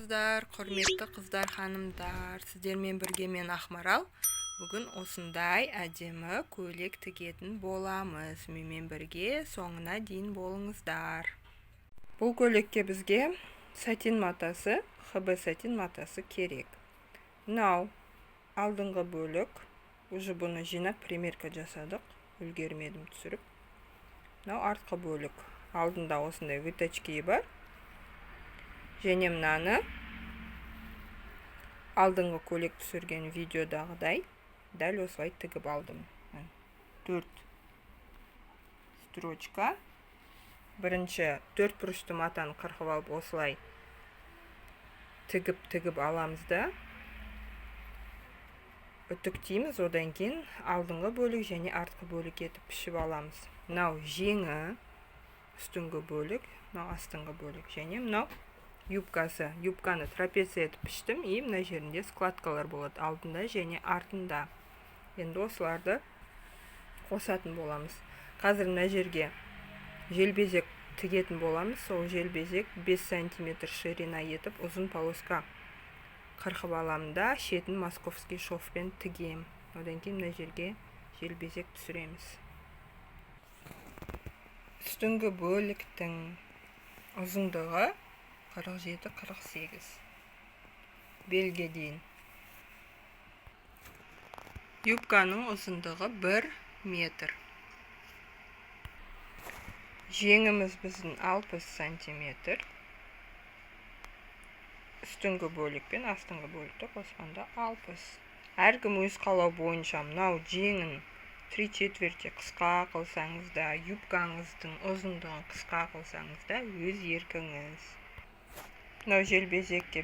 Саламатсыздар, құрметті қыздар, ханымдар. Сіздермен бірге мен Ақмарал. Бүгін осындай әдемі көйлек тігетін боламыз. Менімен бірге соңына дейін болыңыздар. Бұл көйлекке бізге сатин матасы, ХБ сатин матасы керек. Мынау алдыңғы бөлік. Уже бұны жинап примерка жасадық. Үлгермедім түсіріп. Мынау артқы бөлік. Алдында осындай выточки бар. Және мынаны алдыңғы көйлек түсірген видеодағыдай дәл осылай тігіп алдым. 4 строчка. Бірінші 4 бұрышты матаны қырқып алып осылай тігіп аламыз да үтіктейміз. Одан кейін алдыңғы бөлік және артқы бөлік етіп пішіп аламыз. Мынау жеңі үстіңгі бөлік, мынау астыңғы бөлік және мынау юбкасы. Юбканы трапеция етіп піштім. И мына жерінде складкалар болады алдында және артында. Енді осыларды қосатын боламыз. Қазір мына жерге желбезек тігетін боламыз. Сол желбезек 5 см ширина етіп ұзын полоска қырқып аламын да шетін московский шовпен тігем. Одан кейін мына жерге желбезек түсіреміз. Үстіңгі бөліктің ұзындығы 47-48 белге дейін. Юбканың ұзындығы 1 метр. Жеңіміз біздің 60 см. Үстіңгі бөлік пен астыңғы бөлікті қосқанда 60. Әркім өз қалау бойынша мынау жеңін 3/4 қысқа қылсаңыз да, юбкаңыздың ұзындығын қысқа қылсаңыз да өз еркіңіз. Мынау желбезекке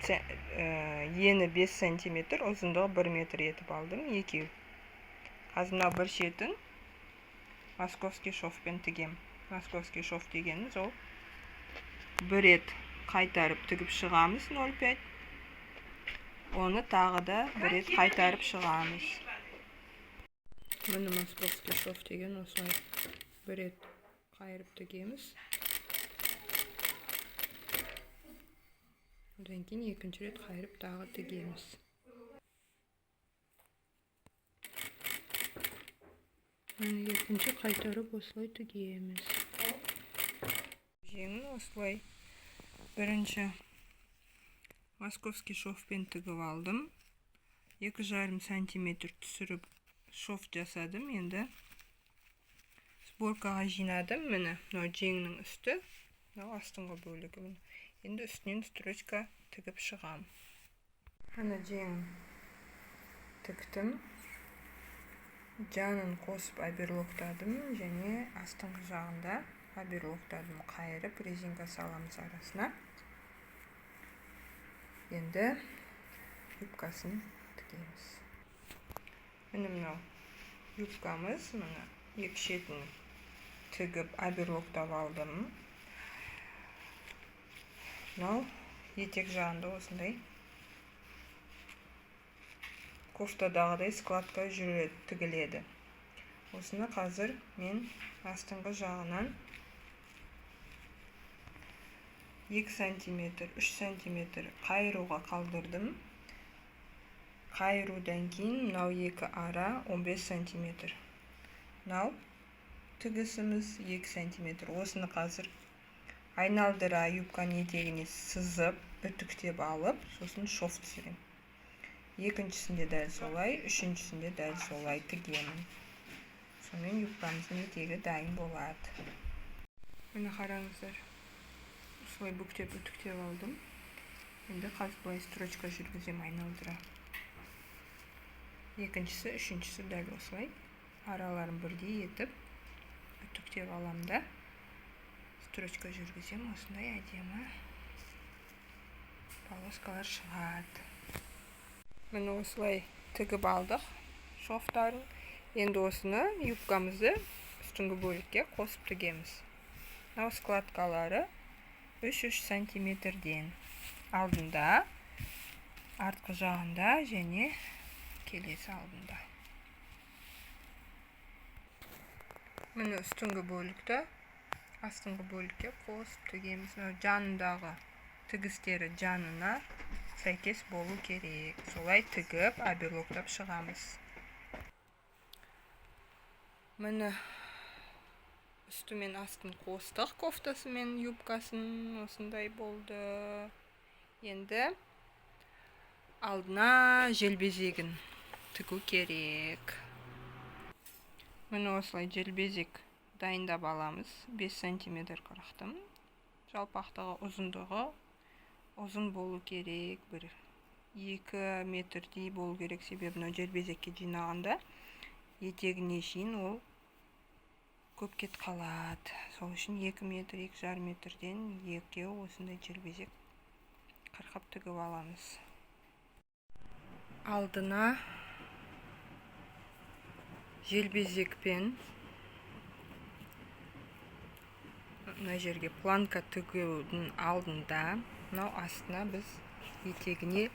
ені 5 см, ұзындығы 1 метр етіп алдым. Екеу. Қазір мынау бір шетін московский шовпен тігем. Московский шов дегеніміз ол бір рет қайтарып тігіп шығамыз 0,5. Оны тағы да бір рет қайтарып шығамыз. Міне московский шов деген осылай бір рет қайырып тігеміз. Одан кейін екінші рет қайырып тағы тігеміз. Екінші қайтарып осылай тігеміз. Жеңін осылай бірінші московский шовпен тігіп алдым. 2,5 см түсіріп шов жасадым. Енді сборкаға жинадым. Міне жеңнің үсті, астыңғы бөлігі. Енді үстінен строчка тігіп шығам. Ана жеңін тіктім. Жанын қосып оберлоктадым және астыңғы жағында оберлоктадым. Қайырып резинка саламыз арасына. Енді юбкасын тігеміз. Міне мынау юбкамыз. Мына екі шетін тігіп оберлоктап алдым. Мынау етек жағында осындай кофтадағыдай складка жүреді, тігіледі. Осыны қазір мен астыңғы жағынан 2 см, 3 см қайыруға қалдырдым. Қайырудан кейін мынау екі ара 15 см. Мынау тігісіміз 2 см. Осыны қазір айналдыра юбканың етегіне сызып, үтіктеп алып, сосын шов түсірем. Екіншісінде дәл солай, үшіншісінде дәл солай тігемін. Сонымен юбкамыздың етегі дайын болады. Міне қараңыздар. Осылай бүктеп, үтіктеп алдым. Енді қазір былай строчка жүргізем айналдыра. Екіншісі, үшіншісі дәл осылай. Араларын бірдей етіп, үтіктеп аламда. Строчка жүргізем, осындай әдемі полоскалар шығады. Міне осылай тігіп алдық шовтарын. Енді осыны юбкамызды үстіңгі бөлікке қосып тігеміз. Мынау складкалары 3-3 см-ден алдында, артқы жағында және келесі алдында. Міне үстіңгі бөлікті астыңғы бөлікке қосып тігеміз. Жанындағы тігістері жанына сәйкес болу керек. Солай тігіп, оберлоктап шығамыз. Міне үсті мен астын қостық, кофтасы мен юбкасын осындай болды. Енді алдына желбезегін тігу керек. Міне осылай желбезек дайындап аламыз. 5 сантиметр қырықтым. Жалпақтығы ұзындығы ұзын болу керек, 2 метрдей болу керек. Себебі желбезекке жинағанда етегіне шейін ол көп кет қалады. Сол үшін 2 метр, 2,5 метрден екеу осындай желбезек қырқап тігіп аламыз. Алдына желбезекпен мына жерге планка тігудің алдында, мынау астына біз етегіне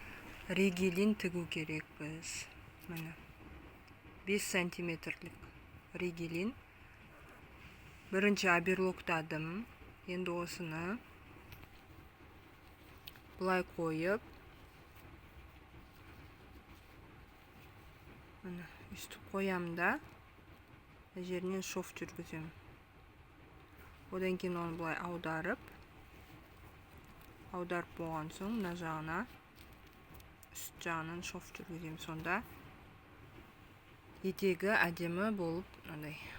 ригелин тігу керекпіз. Міне 5 сантиметрлік ригелин. Бірінші оберлоктадым. Енді осыны бұлай қойып, үстіп қоямда, жерінен шов жүргізем. Одан кейін оны бұлай аударып болған соң, мына жағына үст жағынан шов жүргізем. Сонда етегі әдемі болып,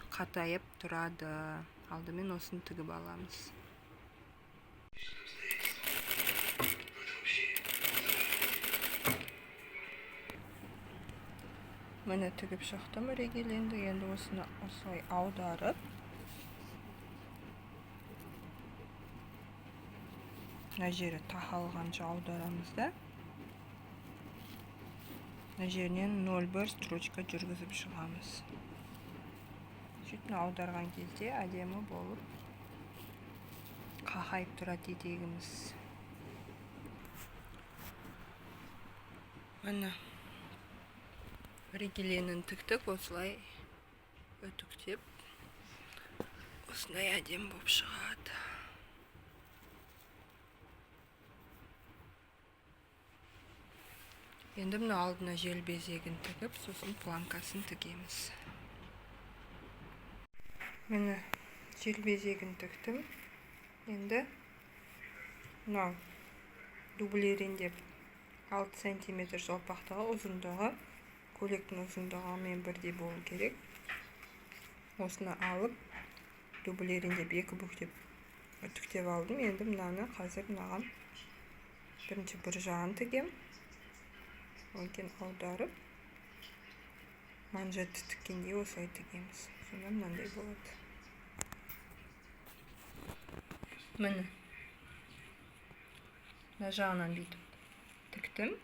қатайып тұрады. Алдымен осыны тігіп аламыз. Міне тігіп шықтым ригеленді. Енді осыны осылай аударып, мына жері тақалғанша аударамыз да, мына жерінен 0,1 строчка жүргізіп шығамыз. Сөйтіп аударған кезде әдемі болып қақайып тұрады етегіміз. Міне ригеленін тіктік, осылай үтіктеп, осындай әдемі болып шығады. Енді мына алдына желбезегін тігіп, сосын планкасын тігеміз. Міне желбезегін тіктім. Енді мынау дублерин деп 6 сантиметр жалпақтығы, ұзындығы, көйлектің ұзындығымен бірдей болу керек. Осыны алып, дублерин деп 2 бүктеп үтіктеп алдым. Енді мынаны қазір мынаған бірінші бір жағын тігем. Одан кейін аударып, манжетті тіккендей осылай тігеміз. Сонда мынандай болады. Міне мына жағынан бүйтіп тіктім.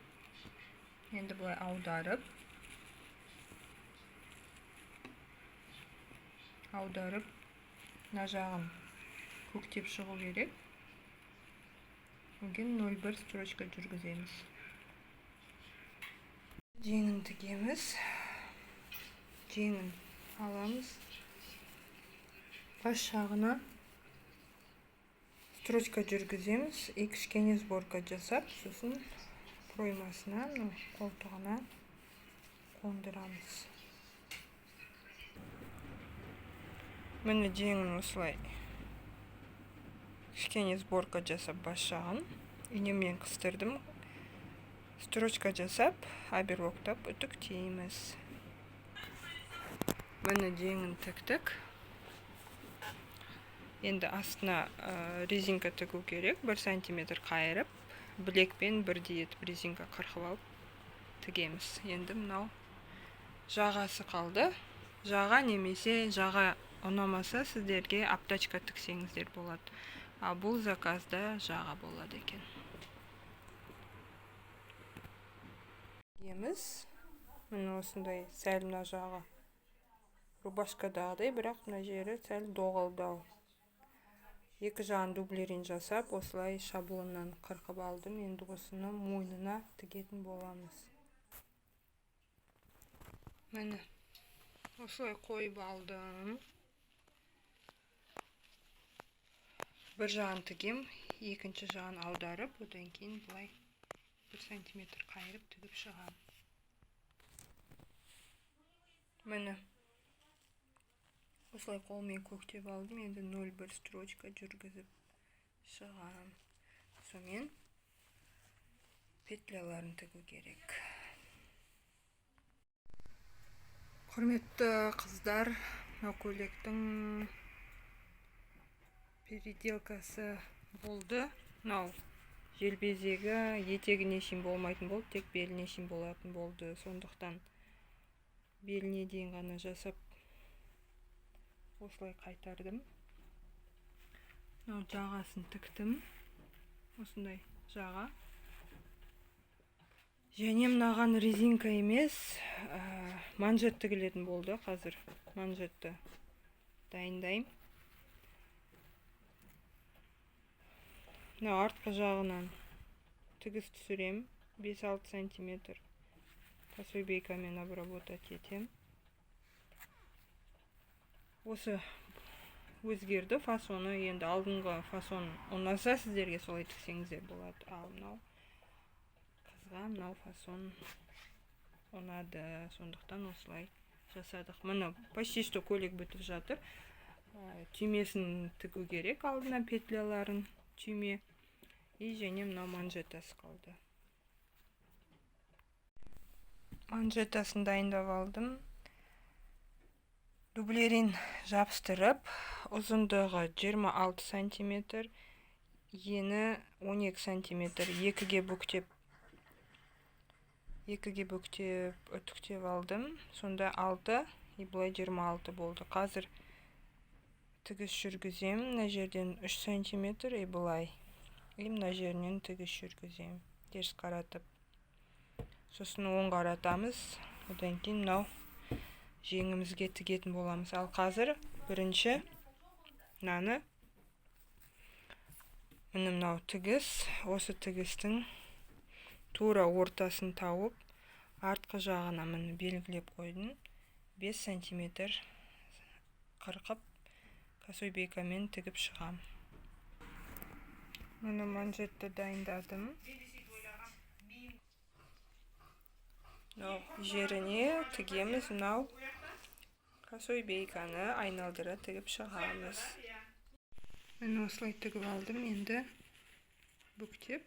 Енді бұлай аударып, мына жағын көктеп шығу керек. Одан кейін 0,1 строчка жүргіземіз. Жеңін тігеміз. Жеңін аламыз. Бас жағына строчка жүргіземіз. Кішкене сборка жасап, сосын проймасына, қолтығына қондырамыз. Міне жеңін осылай кішкене сборка жасап, бас жағын инемен қыстырдым. Строчка жасап, оберлоктап үтіктейміз. Міне жеңін тіктік. Енді астына резинка тігу керек. 1 сантиметр қайырып, білекпен бірдей етіп резинка қырқып алып тігеміз. Енді мынау жағасы қалды. Жаға немесе жаға ұнамаса, сіздерге аптачка тіксеңіздер болады. Ал бұл заказда жаға болады екен. Міне осындай сәл мына жағы рубашкадағыдай, бірақ мына жері сәл доғылдау. 2 жағын дублерин жасап, осылай шаблоннан қырқып алдым. Енді осыны мойнына тігетін боламыз. Міне осылай қойып алдым. бір жағын тігем, екінші жағын аударып, одан кейін былай 1 сантиметр қайырып тігіп шығам. Міне осылай қолмен көктеп алдым, енді 0,1 строчка жүргізіп шығам. Сонымен петляларын тігу керек. Құрметті қыздар, көйлектің переделкасы болды. Желбезегі етегіне шейін болмайтын болды, тек беліне шейін болатын болды. Сондықтан беліне дейін ғана жасап осылай қайтардым. Жағасын тіктім. Осындай жаға. Және мынаған резинка емес, манжет тігілетін болды. Қазір манжетті дайындайым. Артқы жағынан тігіс түсірем, 5-6 сантиметр. Косой бейкамен обработать етем. Осы өзгерді фасоны, енді алдыңғы фасон ұнаса сіздерге солай тіксеңіздер болады. Ал мынау қызға мынау фасон ұнады, сондықтан осылай жасадық. Мына почти что көйлек бітіп жатыр. Түймесін тігу керек, алдына петляларын түйме. Және мынау манжетасы қалды. Манжетасын дайындап алдым. Дублерин жабыстырып, ұзындығы 26 сантиметр, ені 12 сантиметр, екіге бүктеп үтіктеп алдым. Сонда 6, бұлай 26 болды. Қазір тігіс жүргізем. Мына жерден 3 сантиметр, бұлай. Мына жерінен тігіс жүргізем. Теріс қаратып. Сосын оң қаратамыз. Одан кейін мынау жеңімізге тігетін боламыз. Ал қазір бірінші мынаны мынау тігіс. Осы тігістің тура ортасын тауып, артқы жағына мені белгілеп қойдым. 5 сантиметр қырқып, косой бейкамен тігіп шығам. Мені манжетті дайындадым. Жеріне тігеміз, мынау косой бейканы айналдыра тігіп шығамыз. Мен осылай тігіп алдым, енді бүктеп.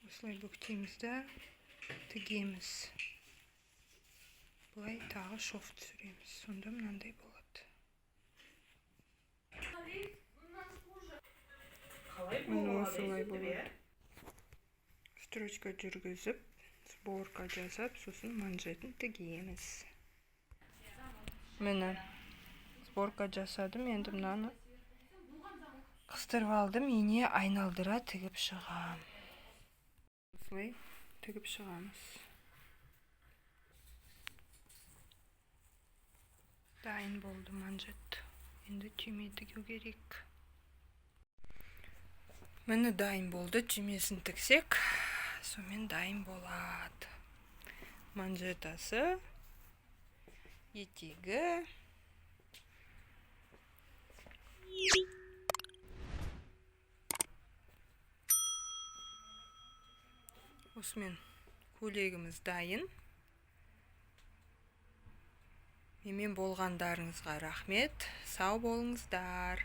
Осылай бүктейміз да тігеміз. Бұлай тағы шов түсіреміз. Сонда мынандай болады. Осылай болады. Строчка жүргізіп, сборка жасап, сосын манжетін тігеміз. Мені сборка жасадым, енді мынаны қыстырып алдым, ене айналдыра тігіп шығам. Осылай тігіп шығамыз. Дайын болды манжет. Енді түйме тігу керек. Мені дайын болды, түймесін тіксек, сонымен дайын болады. Манжетасы, етегі. Осымен көйлегіміз дайын. Менімен болғандарыңызға рахмет. Сау болыңыздар.